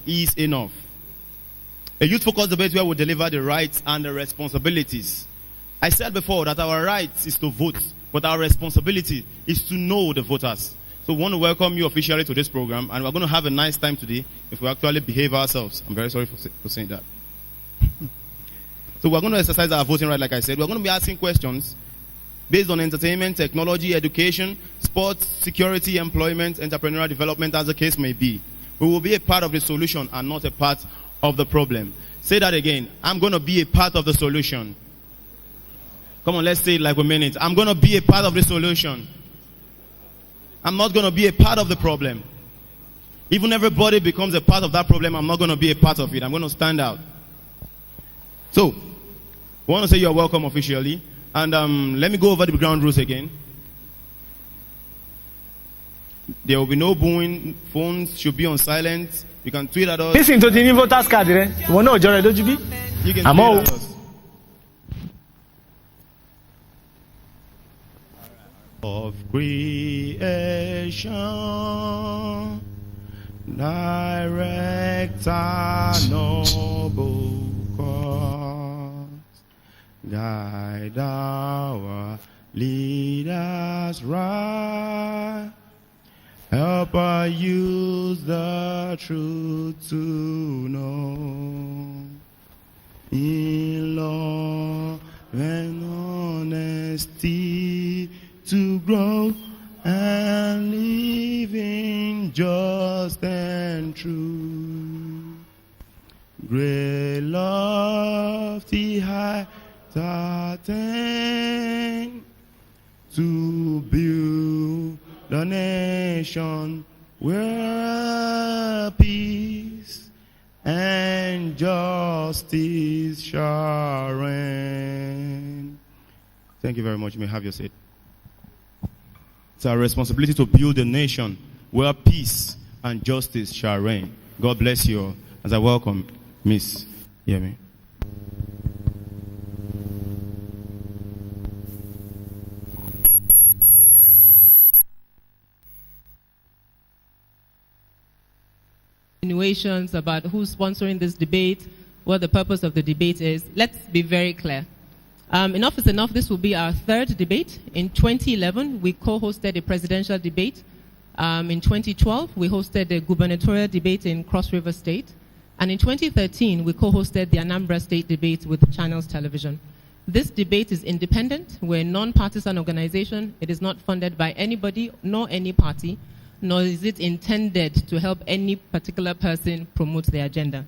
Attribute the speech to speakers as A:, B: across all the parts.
A: is enough. A youth-focused debate where we deliver the rights and the responsibilities. I said before that our rights is to vote, but our responsibility is to know the voters. So we want to welcome you officially to this program, and we're going to have a nice time today if we actually behave ourselves. I'm very sorry for saying that. So we're going to exercise our voting right, like I said. We're going to be asking questions based on entertainment, technology, education, sports, security, employment, entrepreneurial development, as the case may be. We will be a part of the solution and not a part of the problem. Say that again. I'm going to be a part of the solution. Come on, let's say it like we mean it. I'm going to be a part of the solution. I'm not going to be a part of the problem. Even everybody becomes a part of that problem, I'm not going to be a part of it. I'm going to stand out. So, I want to say you're welcome officially. And let me go over the ground rules again. There will be no booing. Phones should be on silent. You can tweet at us.
B: Listen to the new voters card, eh? You can tweet at us. Of creation, direct our noble cause, guide our leaders right, help us use the truth to know, in love and honesty, to grow and live in just and true. Great lofty height attain to build the nation where peace and justice shall reign. Thank you very much. You may have your seat. It's our responsibility to build a nation where peace and justice shall reign. God bless you all. As I welcome Miss Yemi.
C: Insinuations about who's sponsoring this debate, what the purpose of the debate is. Let's be very clear. Enough is enough. This will be our third debate. In 2011, we co-hosted a presidential debate. In 2012, we hosted a gubernatorial debate in Cross River State. And in 2013, we co-hosted the Anambra State debate with Channels Television. This debate is independent. We're a non-partisan organization. It is not funded by anybody nor any party, nor is it intended to help any particular person promote their agenda.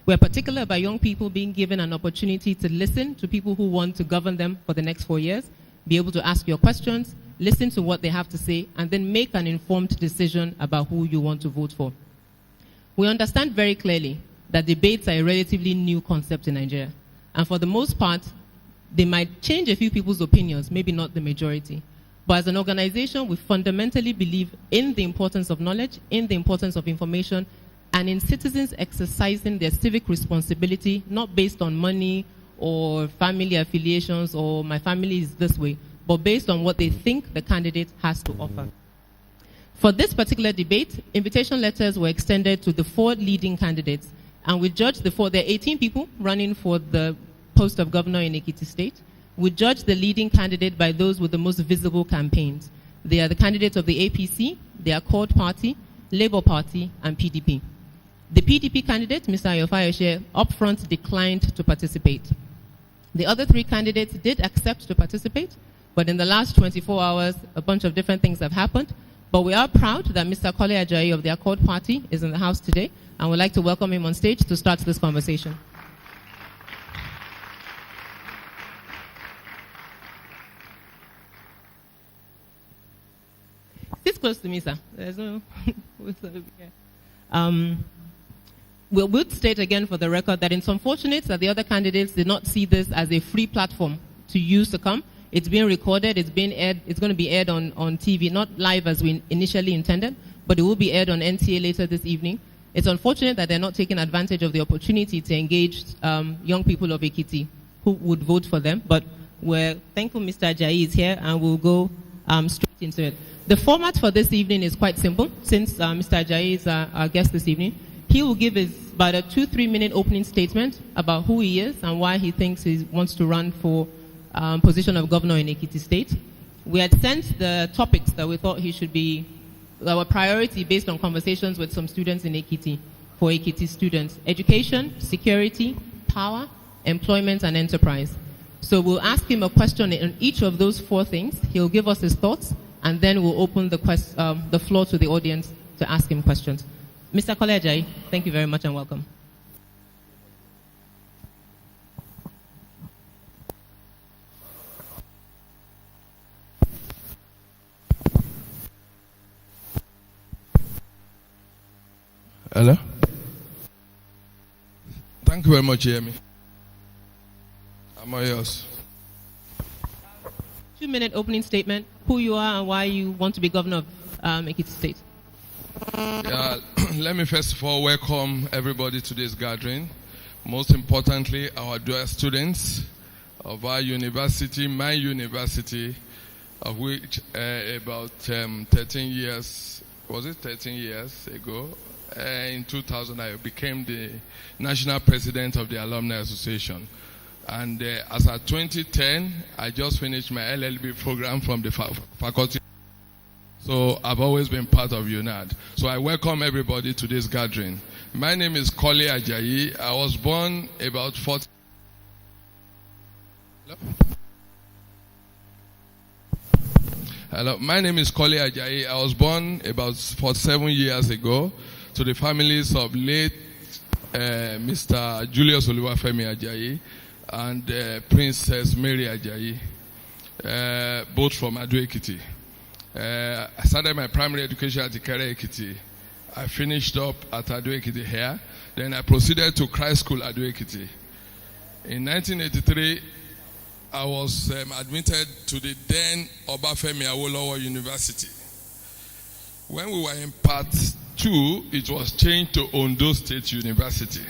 C: We're particular about young people being given an opportunity to listen to people who want to govern them for the next 4 years, be able to ask your questions, listen to what they have to say, and then make an informed decision about who you want to vote for. We understand very clearly that debates are a relatively new concept in Nigeria. And for the most part, they might change a few people's opinions, maybe not the majority. But as an organization, we fundamentally believe in the importance of knowledge, in the importance of information, and in citizens exercising their civic responsibility, not based on money or family affiliations or my family is this way, but based on what they think the candidate has to offer. For this particular debate, invitation letters were extended to the 4 leading candidates, and we judged there are 18 people running for the post of governor in Ekiti State. We judged the leading candidate by those with the most visible campaigns. They are the candidates of the APC, the Accord Party, Labour Party, and PDP. The PDP candidate, Mr. Ayofayoshe, upfront declined to participate. The other 3 candidates did accept to participate, but in the last 24 hours, a bunch of different things have happened. But we are proud that Mr. Kole Ajayi of the Accord Party is in the house today, and we'd like to welcome him on stage to start this conversation. Sit close to me, sir. There's no... We would state again for the record that it's unfortunate that the other candidates did not see this as a free platform to use to come. It's being recorded, it's being aired, it's going to be aired on TV, not live as we initially intended, but it will be aired on NTA later this evening. It's unfortunate that they're not taking advantage of the opportunity to engage young people of Ekiti who would vote for them, but we're thankful Mr. Ajayi is here and we'll go straight into it. The format for this evening is quite simple, since Mr. Ajayi is our guest this evening. He will give about a 2-3 minute opening statement about who he is and why he thinks he wants to run for position of governor in Ekiti State. We had sent the topics that we thought he should be our priority based on conversations with some students in Ekiti for Ekiti students: education, security, power, employment, and enterprise. So we'll ask him a question on each of those 4 things. He'll give us his thoughts, and then we'll open the floor to the audience to ask him questions. Mr. Kolejai, thank you very much and welcome.
D: Hello? Thank you very much, Yemi. I'm all yours.
C: 2-minute opening statement, who you are and why you want to be governor of Ekiti State.
D: Yeah, let me first of all welcome everybody to this gathering. Most importantly, our dual students of our university, my university, of which about 13 years, was it 13 years ago? In 2000, I became the national president of the Alumni Association. And as of 2010, I just finished my LLB program from the faculty. So I've always been part of UNAD. So I welcome everybody to this gathering. My name is Kole Ajayi. I was born about 40. Hello. My name is Kole Ajayi. I was born about 47 years ago to the families of late Mr. Julius Oluwafemi Ajayi and Princess Mary Ajayi, both from Ekiti. I started my primary education at Ikere Ekiti. I finished up at Ekiti here. Then I proceeded to Christ School at Ekiti. In 1983, I was admitted to the then Obafemi Awolowo University. When we were in part 2, it was changed to Ondo State University.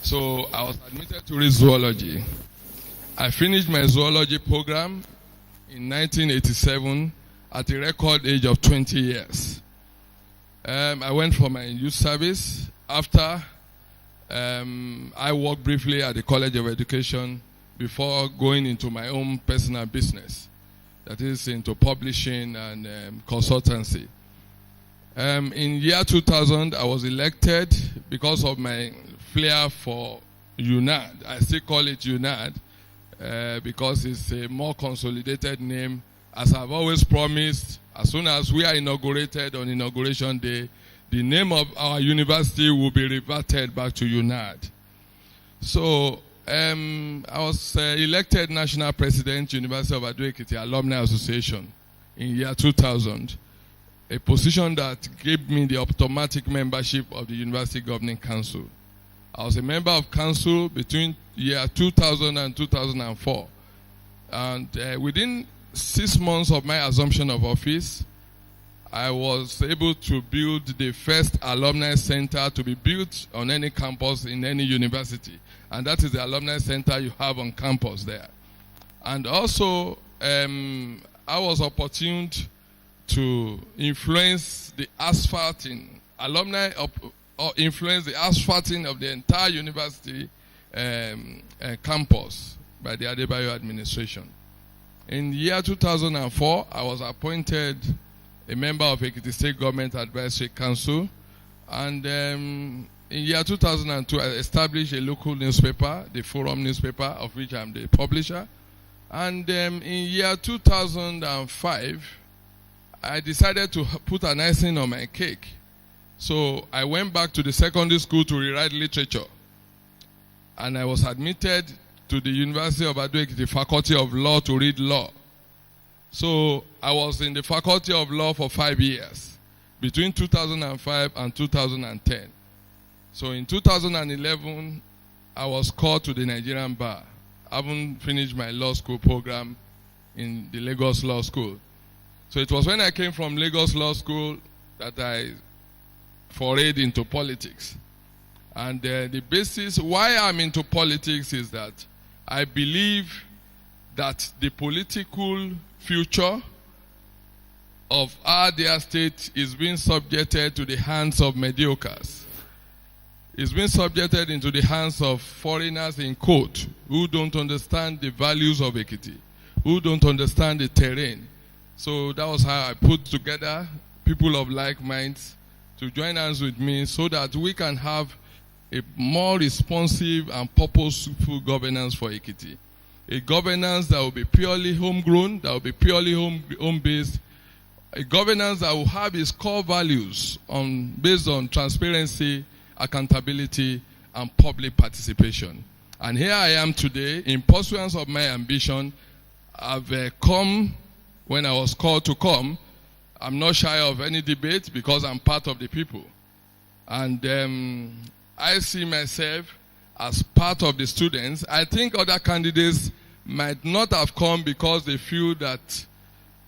D: So I was admitted to read zoology. I finished my zoology program in 1987 at the record age of 20 years. I went for my youth service. After, I worked briefly at the College of Education before going into my own personal business, that is into publishing and consultancy. In year 2000, I was elected because of my flair for UNAD. I still call it UNAD because it's a more consolidated name. As I've always promised, as soon as we are inaugurated on Inauguration Day, the name of our university will be reverted back to UNAD. So I was elected National President, University of Ekiti Alumni Association in year 2000, a position that gave me the automatic membership of the University Governing Council. I was a member of council between year 2000 and 2004. And within 6 months of my assumption of office, I was able to build the first alumni center to be built on any campus in any university. And that is the alumni center you have on campus there. And also, I was opportuned to influence the asphalting, influence the asphalting of the entire university campus by the Adebayo administration. In the year 2004, I was appointed a member of Ekiti State Government Advisory Council, and in year 2002, I established a local newspaper, the Forum newspaper, of which I'm the publisher. And in year 2005, I decided to put an icing on my cake. So I went back to the secondary school to rewrite literature. And I was admitted to the University of Ekiti Faculty of Law to read law. So I was in the Faculty of Law for 5 years, between 2005 and 2010. So in 2011, I was called to the Nigerian bar. I haven't finished my law school program in the Lagos Law School. So it was when I came from Lagos Law School that I forayed into politics. And the basis why I'm into politics is that I believe that the political future of our dear state is being subjected to the hands of mediocres. is being subjected into the hands of foreigners in court who don't understand the values of Ekiti, who don't understand the terrain. So that was how I put together people of like minds to join hands with me so that we can have a more responsive and purposeful governance for Ekiti. A governance that will be purely homegrown, that will be purely home-based, a governance that will have its core values based on transparency, accountability, and public participation. And here I am today, in pursuance of my ambition. I've come when I was called to come. I'm not shy of any debate because I'm part of the people. And I see myself as part of the students. I think other candidates might not have come because they feel that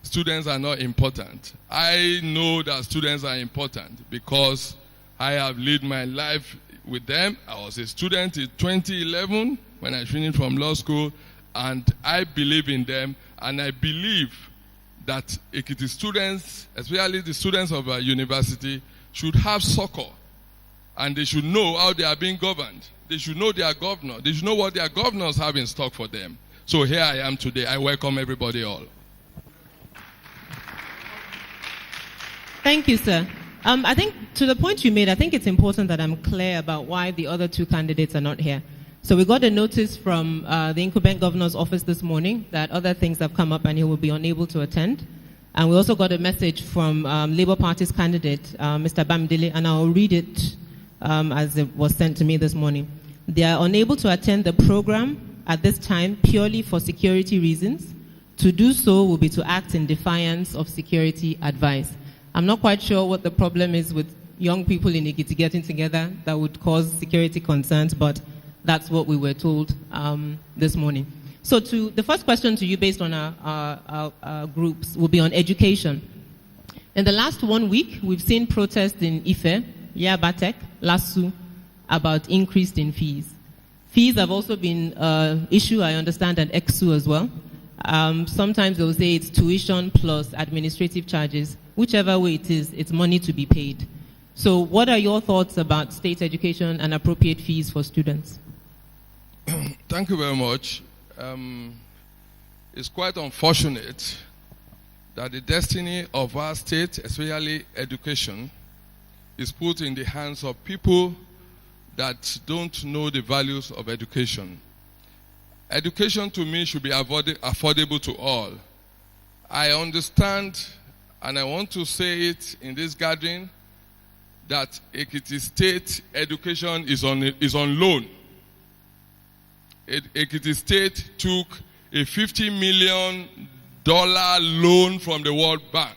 D: students are not important. I know that students are important because I have lived my life with them. I was a student in 2011 when I finished from law school, and I believe in them, and I believe that Ekiti students, especially the students of a university, should have succor, and they should know how they are being governed. They should know their governor. They should know what their governors have in stock for them. So here I am today. I welcome everybody all.
C: Thank you, sir. I think to the point you made, I think it's important that I'm clear about why the other two candidates are not here. So we got a notice from the incumbent governor's office this morning that other things have come up and he will be unable to attend. And we also got a message from Labour Party's candidate, Mr. Bamdele, and I'll read it as it was sent to me this morning. They are unable to attend the program at this time purely for security reasons. To do so will be to act in defiance of security advice. I'm not quite sure what the problem is with young people in Ekiti getting together that would cause security concerns, but that's what we were told this morning. So the first question to you based on our groups will be on education. In the last 1 week, we've seen protests in Ife, Yabatek, Lasu, about increase in fees. Fees have also been issue, I understand, at EXU as well. Sometimes they'll say it's tuition plus administrative charges. Whichever way it is, it's money to be paid. So what are your thoughts about state education and appropriate fees for students?
D: Thank you very much. It's quite unfortunate that the destiny of our state, especially education, is put in the hands of people that don't know the values of education. Education to me should be affordable to all. I understand, and I want to say it in this gathering, that Ekiti State education is on loan. Ekiti State took a $50 million loan from the World Bank,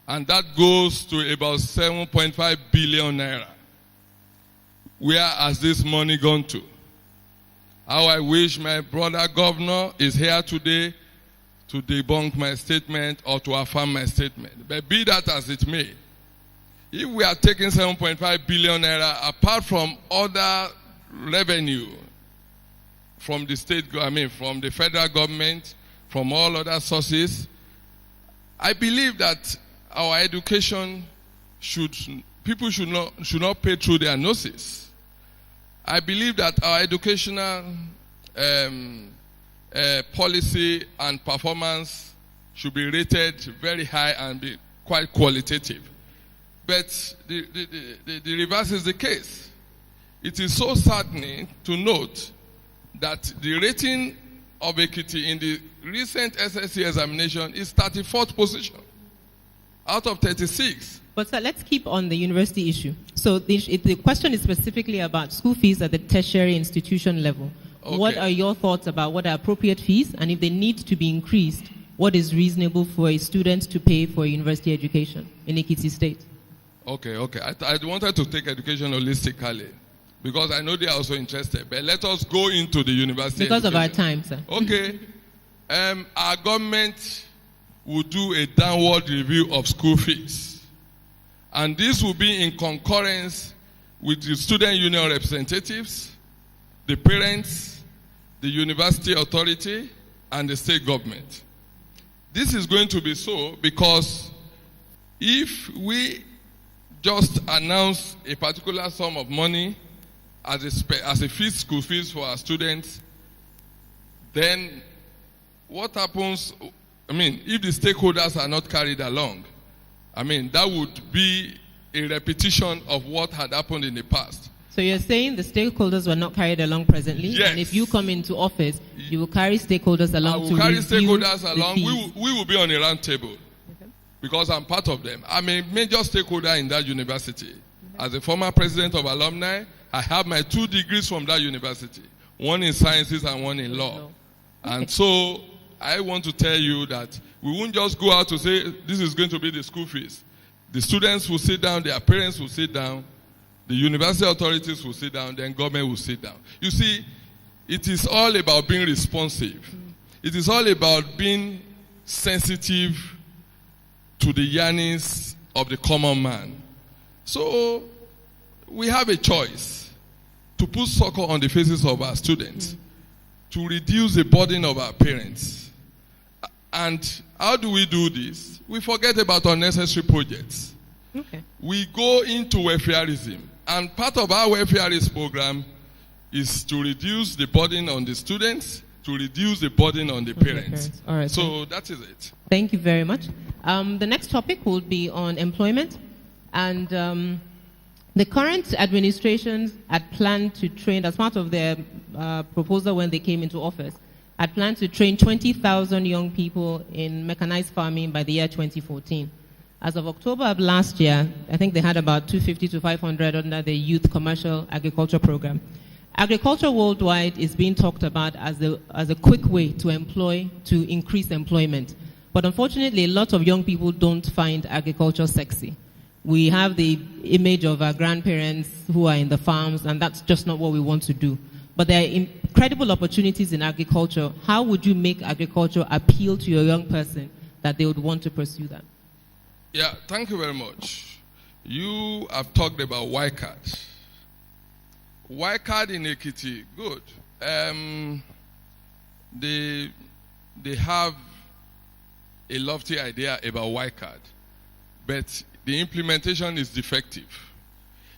D: and that goes to about 7.5 billion naira. Where has this money gone to? How I wish my brother governor is here today to debunk my statement or to affirm my statement. But be that as it may, if we are taking 7.5 billion naira apart from other revenue from the state, from the federal government, from all other sources, I believe that our education people should not pay through their noses. I believe that our educational policy and performance should be rated very high and be quite qualitative. But the reverse is the case. It is so saddening to note that the rating of Ekiti in the recent SSC examination is 34th position out of 36.
C: But sir, let's keep on the university issue. So the question is specifically about school fees at the tertiary institution level. Okay. What are your thoughts about what are appropriate fees, and if they need to be increased, what is reasonable for a student to pay for a university education in Ekiti State?
D: Okay. I wanted to take education holistically because I know they are also interested. But let us go into the university
C: because
D: education.
C: Of our time, sir.
D: Okay. Our government will do a downward review of school fees. And this will be in concurrence with the student union representatives, the parents, the university authority, and the state government. This is going to be so because if we just announce a particular sum of money as a fees, school fees for our students, then what happens? I mean, if the stakeholders are not carried along, I mean, that would be a repetition of what had happened in the past.
C: So you're saying the stakeholders were not carried along presently?
D: Yes.
C: And if you come into office, you will carry stakeholders along
D: I
C: to
D: will carry
C: review
D: stakeholders
C: the
D: along.
C: fees.
D: We will be on a round table because I'm part of them. I'm a major stakeholder in that university. As a former president of alumni, I have my 2 degrees from that university, one in sciences and one in law. And so I want to tell you that we won't just go out to say this is going to be the school fees. The students will sit down, their parents will sit down, the university authorities will sit down, then government will sit down. You see, it is all about being responsive. It is all about being sensitive to the yearnings of the common man. So we have a choice to put succor on the faces of our students, to reduce the burden of our parents. And how do we do this? We forget about unnecessary projects.
C: Okay.
D: We go into welfareism. And part of our welfareist program is to reduce the burden on the students, to reduce the burden on the parents.
C: All right.
D: So that is it.
C: Thank you very much. The next topic will be on employment. And the current administration had planned to train, as part of their proposal when they came into office, had planned to train 20,000 young people in mechanized farming by the year 2014. As of October of last year, I think they had about 250 to 500 under the Youth Commercial Agriculture Program. Agriculture worldwide is being talked about as a quick way to increase employment. But unfortunately, a lot of young people don't find agriculture sexy. We have the image of our grandparents who are in the farms, and that's just not what we want to do. But there are incredible opportunities in agriculture. How would you make agriculture appeal to a young person that they would want to pursue that?
D: Yeah, thank you very much. You have talked about YCAD. YCAD in Ekiti, good. They have a lofty idea about YCAD, but the implementation is defective.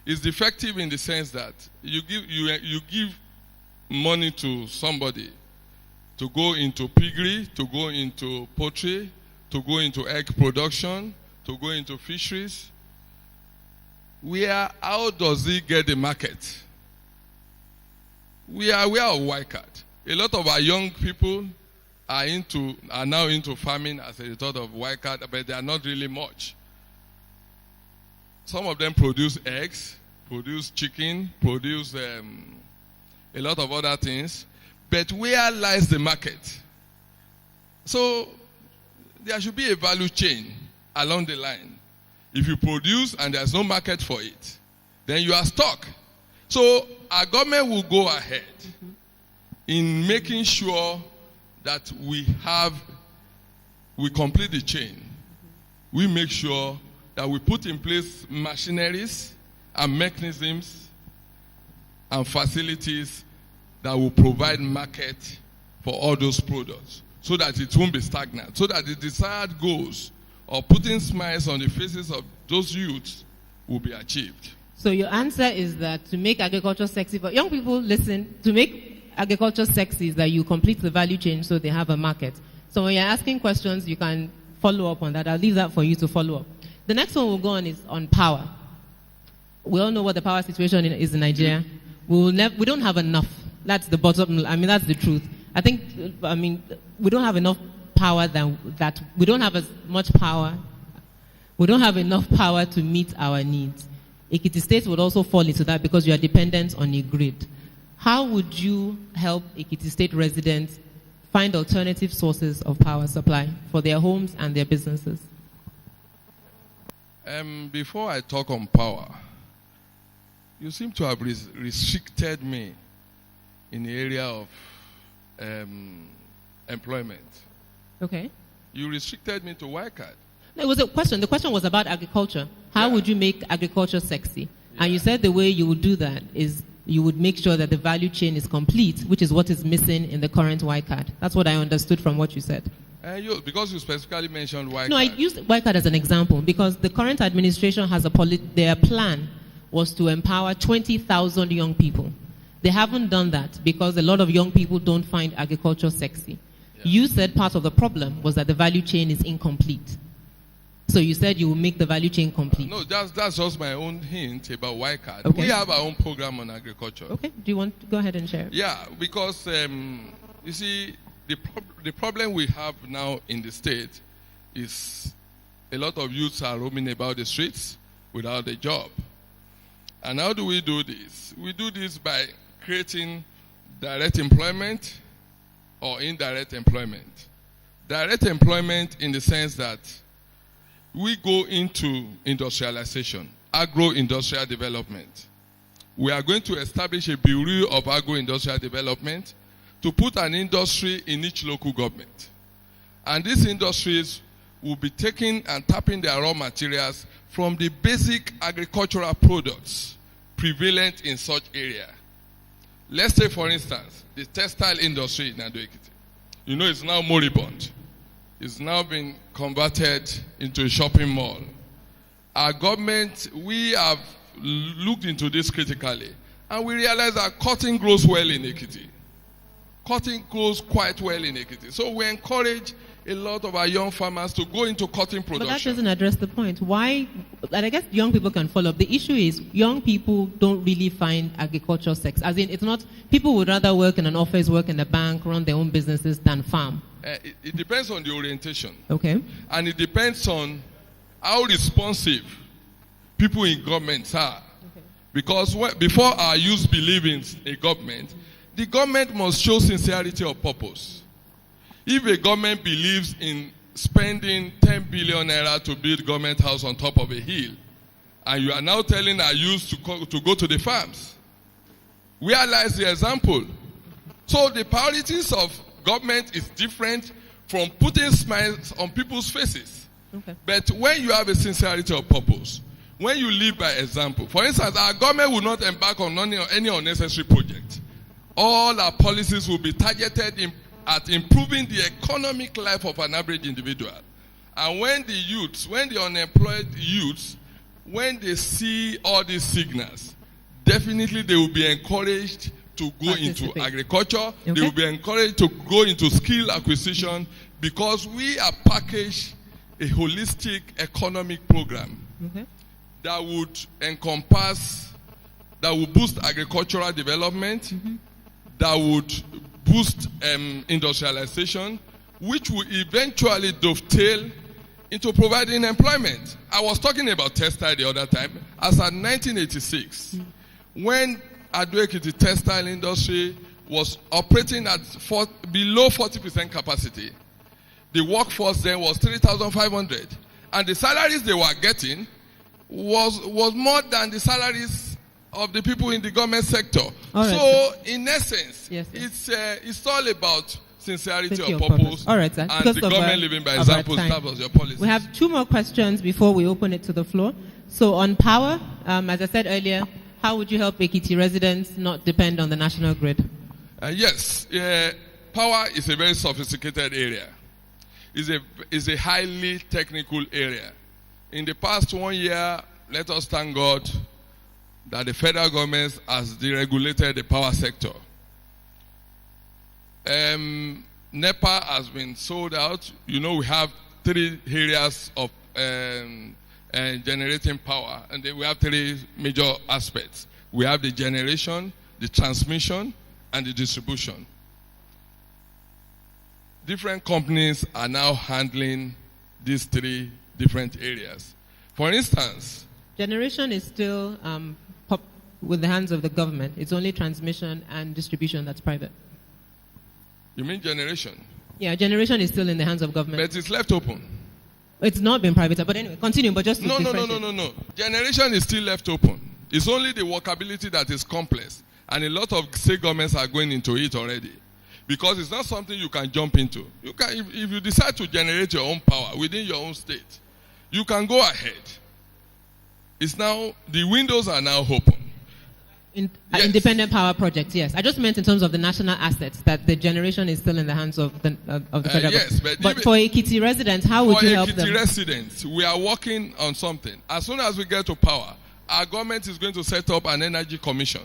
D: It's defective in the sense that you give money to somebody to go into piggery, to go into poultry, to go into egg production, to go into fisheries. How does he get the market? We are aware of YCAD. A lot of our young people are now into farming as a result of YCAD, but they are not really much. Some of them produce eggs, produce chicken, produce a lot of other things. But where lies the market? So there should be a value chain along the line. If you produce and there's no market for it, then you are stuck. So our government will go ahead in making sure that we complete the chain. We make sure that we put in place machineries and mechanisms and facilities that will provide market for all those products so that it won't be stagnant, so that the desired goals of putting smiles on the faces of those youths will be achieved.
C: So your answer is that to make agriculture sexy, for young people, listen, to make agriculture sexy is that you complete the value chain so they have a market. So when you're asking questions, you can follow up on that. I'll leave that for you to follow up. The next one we'll go on is on power. We all know what the power situation is in Nigeria. We don't have enough. That's the bottom. That's the truth. We don't have enough power that we don't have as much power. We don't have enough power to meet our needs. Ekiti State would also fall into that because you are dependent on a grid. How would you help Ekiti State residents find alternative sources of power supply for their homes and their businesses?
D: Before I talk on power, you seem to have restricted me in the area of employment.
C: Okay.
D: You restricted me to YCAD.
C: No, it was a question. The question was about agriculture. How would you make agriculture sexy? Yeah. And you said the way you would do that is you would make sure that the value chain is complete, which is what is missing in the current YCAD. That's what I understood from what you said.
D: Because you specifically mentioned white
C: No, I
D: card.
C: used white card as an example because the current administration has their plan was to empower 20,000 young people. They haven't done that because a lot of young people don't find agriculture sexy.
D: Yeah.
C: You said part of the problem was that the value chain is incomplete. So you said you will make the value chain complete.
D: No, that's just my own hint about white card.
C: Okay.
D: We have our own program on agriculture.
C: Okay, do you want to go ahead and share?
D: Yeah, because you see, the problem we have now in the state is a lot of youths are roaming about the streets without a job. And how do we do this? We do this by creating direct employment or indirect employment. Direct employment in the sense that we go into industrialization, agro-industrial development. We are going to establish a Bureau of Agro-Industrial Development to put an industry in each local government. And these industries will be taking and tapping their raw materials from the basic agricultural products prevalent in such area. Let's say, for instance, the textile industry in Ekiti. You know, it's now moribund. It's now been converted into a shopping mall. Our government, we have looked into this critically, and we realize that cotton grows well in Ekiti. Cotton grows quite well in Ekiti. So we encourage a lot of our young farmers to go into cotton production.
C: But that doesn't address the point. Why? And I guess young people can follow up. The issue is young people don't really find agriculture sex. As in, it's not, people would rather work in an office, work in a bank, run their own businesses than farm.
D: It depends on the orientation.
C: Okay.
D: And it depends on how responsive people in governments are.
C: Okay.
D: Because before our youth believe in a government, the government must show sincerity of purpose. If a government believes in spending 10 billion naira to build government house on top of a hill, and you are now telling our youth to go to the farms, where lies the example? So the priorities of government is different from putting smiles on people's faces.
C: Okay.
D: But when you have a sincerity of purpose, when you live by example, for instance, our government will not embark on any unnecessary project. All our policies will be targeted at improving the economic life of an average individual. And when the unemployed youths, when they see all these signals, definitely they will be encouraged to go into agriculture.
C: Okay.
D: They will be encouraged to go into skill acquisition because we have packaged a holistic economic program that would encompass, that would boost agricultural development, that would boost industrialization, which will eventually dovetail into providing employment. I was talking about textile the other time. As at 1986, when Ekiti textile industry was operating at below 40% capacity, the workforce then was 3,500. And the salaries they were getting was more than the salaries of the people in the government sector.
C: All right.
D: So, in essence,
C: yes.
D: it's all about sincerity of purpose.
C: All right, sir.
D: And
C: Because
D: the government living by example. That was your policy.
C: We have two more questions before we open it to the floor. So on power, as I said earlier, how would you help Ekiti residents not depend on the national grid?
D: Yes. Power is a very sophisticated area. It's a highly technical area. In the past 1 year, let us thank God that the federal government has deregulated the power sector. NEPA has been sold out. You know, we have 3 areas of generating power, and then we have 3 major aspects. We have the generation, the transmission, and the distribution. Different companies are now handling these 3 different areas. For instance,
C: generation is still with the hands of the government. It's only transmission and distribution that's private.
D: You mean generation?
C: Yeah, generation is still in the hands of government.
D: But it's left open.
C: It's not been privatized. But anyway, continue. But just to
D: No. Generation is still left open. It's only the workability that is complex. And a lot of state governments are going into it already. Because it's not something you can jump into. You can, if you decide to generate your own power within your own state, you can go ahead. It's now, the windows are now open. Yes.
C: Independent power projects, yes. I just meant in terms of the national assets, that the generation is still in the hands of the federal
D: yes,
C: government.
D: but
C: For Ekiti residents, how would you help them?
D: For Ekiti residents, we are working on something. As soon as we get to power, our government is going to set up an energy commission,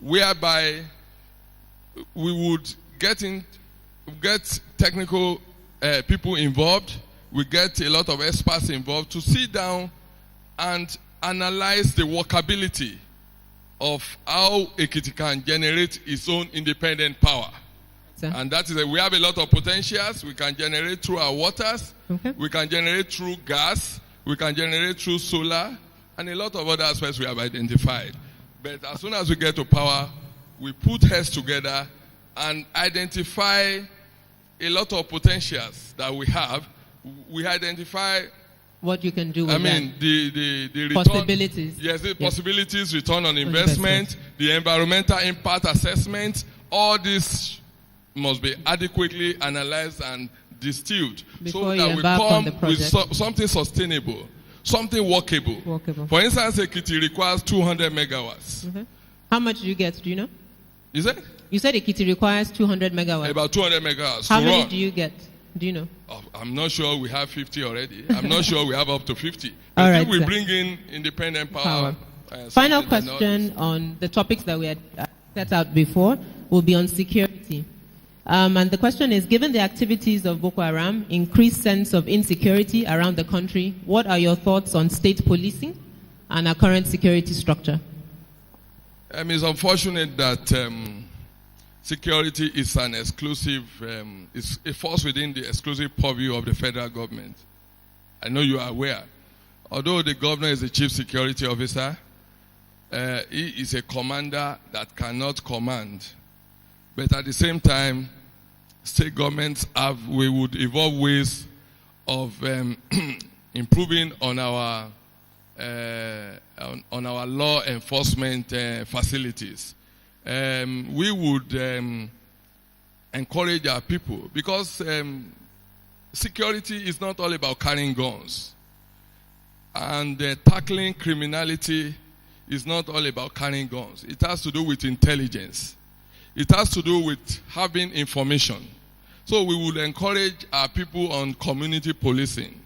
D: whereby we would get technical people involved. We get a lot of experts involved to sit down and analyze the workability of how Ekiti can generate its own independent power.
C: Sir.
D: And that is we have a lot of potentials. We can generate through our waters.
C: Okay.
D: We can generate through gas. We can generate through solar. And a lot of other aspects we have identified. But as soon as we get to power, we put heads together and identify a lot of potentials that we have. We identify
C: what you can do with
D: the return,
C: possibilities.
D: Yes, the possibilities, return on investment, the environmental impact assessment. All this must be adequately analyzed and distilled
C: Before
D: so that
C: you
D: we
C: embark on
D: come
C: the
D: with
C: project.
D: something sustainable, something workable. For instance, Ekiti requires 200 megawatts.
C: Okay. How much do you get? Do you know?
D: Is it?
C: You said Ekiti requires 200 megawatts.
D: About 200 megawatts.
C: How
D: to
C: many
D: run.
C: do you get? Do you know?
D: Oh, I'm not sure we have 50 already. I'm not sure we have up to 50.
C: All
D: Until
C: right,
D: we
C: sir.
D: bring in independent power.
C: Final
D: something that
C: question on the topics that we had set out before will be on security. And the question is, given the activities of Boko Haram, increased sense of insecurity around the country, what are your thoughts on state policing and our current security structure?
D: It's unfortunate that security is an exclusive, it falls within the exclusive purview of the federal government. I know you are aware. Although the governor is the chief security officer, he is a commander that cannot command. But at the same time, state governments we would evolve ways of improving on our law enforcement facilities. We would encourage our people because security is not all about carrying guns. And tackling criminality is not all about carrying guns. It has to do with intelligence. It has to do with having information. So we would encourage our people on community policing,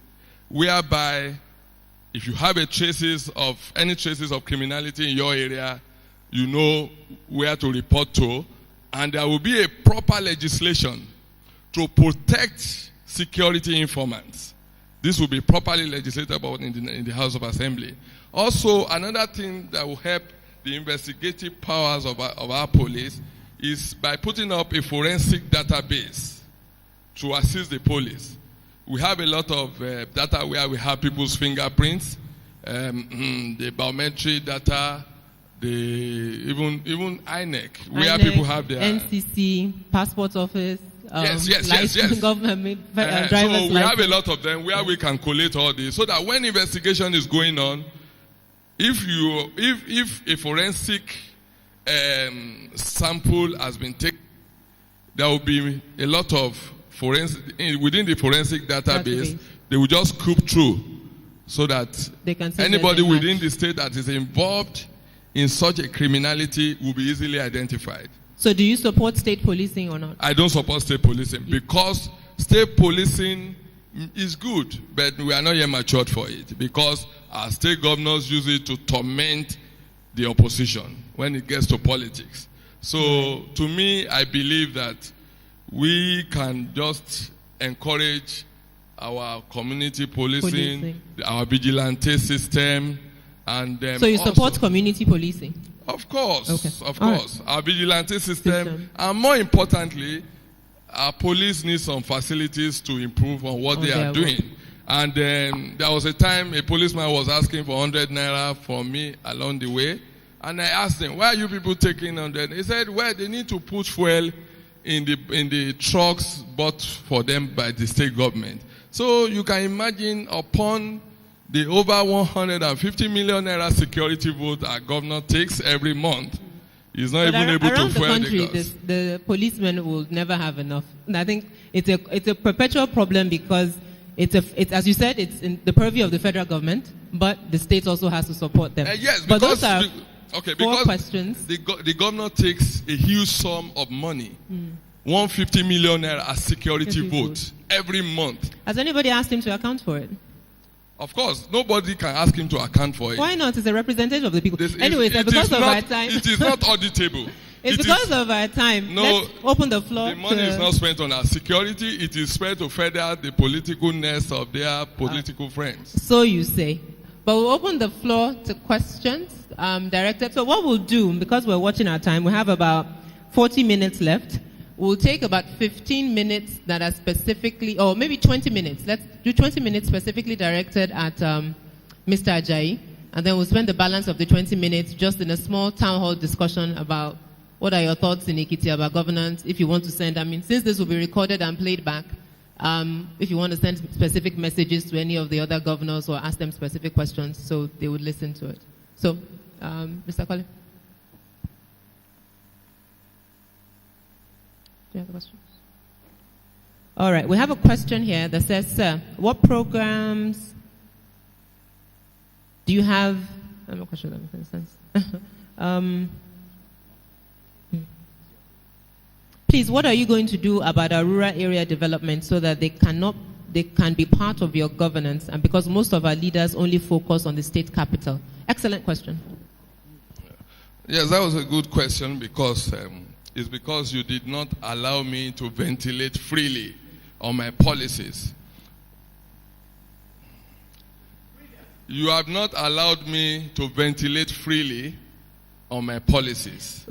D: whereby if you have any traces of criminality in your area, you know where to report to, and there will be a proper legislation to protect security informants. This will be properly legislated about in the House of Assembly. Also, another thing that will help the investigative powers of our police is by putting up a forensic database to assist the police. We have a lot of data where we have people's fingerprints, the biometric data, even INEC, where people have their
C: NCC, passport office.
D: Yes.
C: Government driver's
D: so we have a
C: license.
D: lot of them where we can collate all this, so that when investigation is going on, if a forensic sample has been taken, there will be a lot of within the forensic database. They will just scoop through, so that
C: They can see
D: anybody
C: there's a
D: within
C: match.
D: the state that is involved in such a criminality will be easily identified.
C: So do you support state policing or not?
D: I don't support state policing because state policing is good, but we are not yet matured for it because our state governors use it to torment the opposition when it gets to politics. So to me, I believe that we can just encourage our community policing. Our vigilante system, and
C: So you support community policing?
D: Of course,
C: Okay.
D: of
C: All
D: course. Our vigilante system, and more importantly, our police needs some facilities to improve on what they are doing. And there was a time a policeman was asking for 100 naira from me along the way, and I asked him, "Why are you people taking 100?" He said, "Well, they need to put fuel in the trucks bought for them by the state government." So you can imagine, upon the over 150 million naira security vote our governor takes every month, he's not even able to
C: around the
D: fuel
C: country,
D: the cars.
C: the policemen will never have enough. And I think it's a perpetual problem because it's as you said, it's in the purview of the federal government, but the state also has to support them.
D: Yes,
C: but
D: because
C: those are
D: Okay,
C: 4
D: because
C: questions.
D: the governor takes a huge sum of money, 150 million naira as security
C: Every
D: vote every month.
C: Has anybody asked him to account for it?
D: Of course, nobody can ask him to account for it.
C: Why not? It's a representative of the people.
D: This-
C: Anyways,
D: it
C: because
D: is
C: of
D: not-
C: our time.
D: It is not auditable.
C: It's
D: It
C: because
D: is-
C: of our time.
D: No,
C: Let's open the floor.
D: The money is not spent on our security. It is spent to further the political nest of their political friends.
C: So you say. But we'll open the floor to questions directed. So what we'll do, because we're watching our time, we have about 40 minutes left. We'll take about 15 minutes that are specifically, or maybe 20 minutes. Let's do 20 minutes specifically directed at Mr. Ajayi. And then we'll spend the balance of the 20 minutes just in a small town hall discussion about what are your thoughts in Ekiti about governance. If you want to send, since this will be recorded and played back, if you want to send specific messages to any of the other governors or ask them specific questions so they would listen to it. So, Mr. Colley. Do you have a question? All right, we have a question here that says, sir, what programs do you have? I'm not quite sure that makes any sense. Please, what are you going to do about our rural area development so that they can be part of your governance? And because most of our leaders only focus on the state capital. Excellent question.
D: Yes, that was a good question because it's because you did not allow me to ventilate freely on my policies. You have not allowed me to ventilate freely on my policies.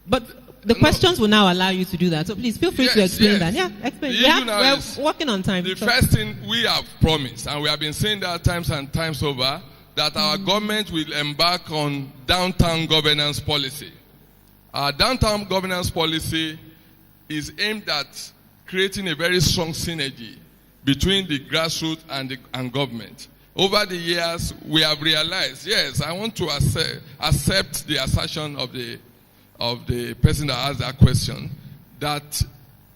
C: But the questions will now allow you to do that. So please feel free to explain that. Yeah, explain. We're working on time.
D: The first thing we have promised, and we have been saying that times and times over, that our government will embark on downtown governance policy. Our downtown governance policy is aimed at creating a very strong synergy between the grassroots and government. Over the years, we have realized, yes, I want to accept the assertion of the person that asked that question, that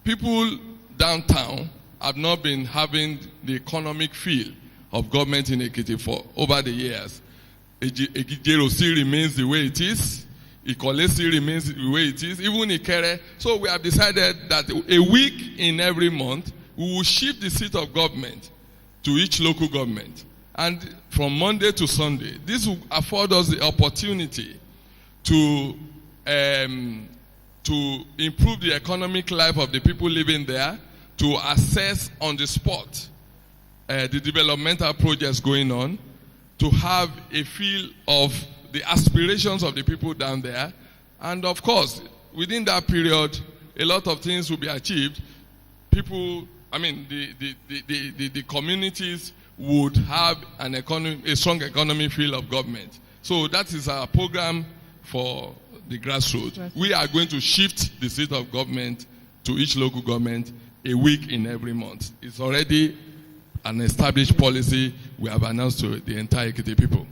D: people downtown have not been having the economic feel of government in Ekiti for over the years. Ekiti still remains the way it is. Ikole still remains the way it is. Even Ikere. So we have decided that a week in every month, we will shift the seat of government to each local government. And from Monday to Sunday, this will afford us the opportunity to improve the economic life of the people living there, to assess on the spot the developmental projects going on, to have a feel of the aspirations of the people down there. And of course, within that period, a lot of things will be achieved. People, the communities would have a strong economic feel of government. So that is our program for the grassroots. We are going to shift the seat of government to each local government a week in every month. It's already an established policy we have announced to the entire Ekiti people.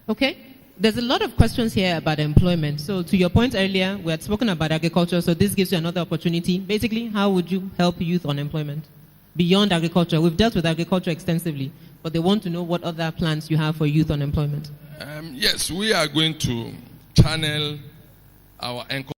C: Okay. There's a lot of questions here about employment. So to your point earlier, we had spoken about agriculture, so this gives you another opportunity. Basically, how would you help youth on employment? Beyond agriculture, we've dealt with agriculture extensively, but they want to know what other plans you have for youth on employment.
D: Yes, we are going to channel our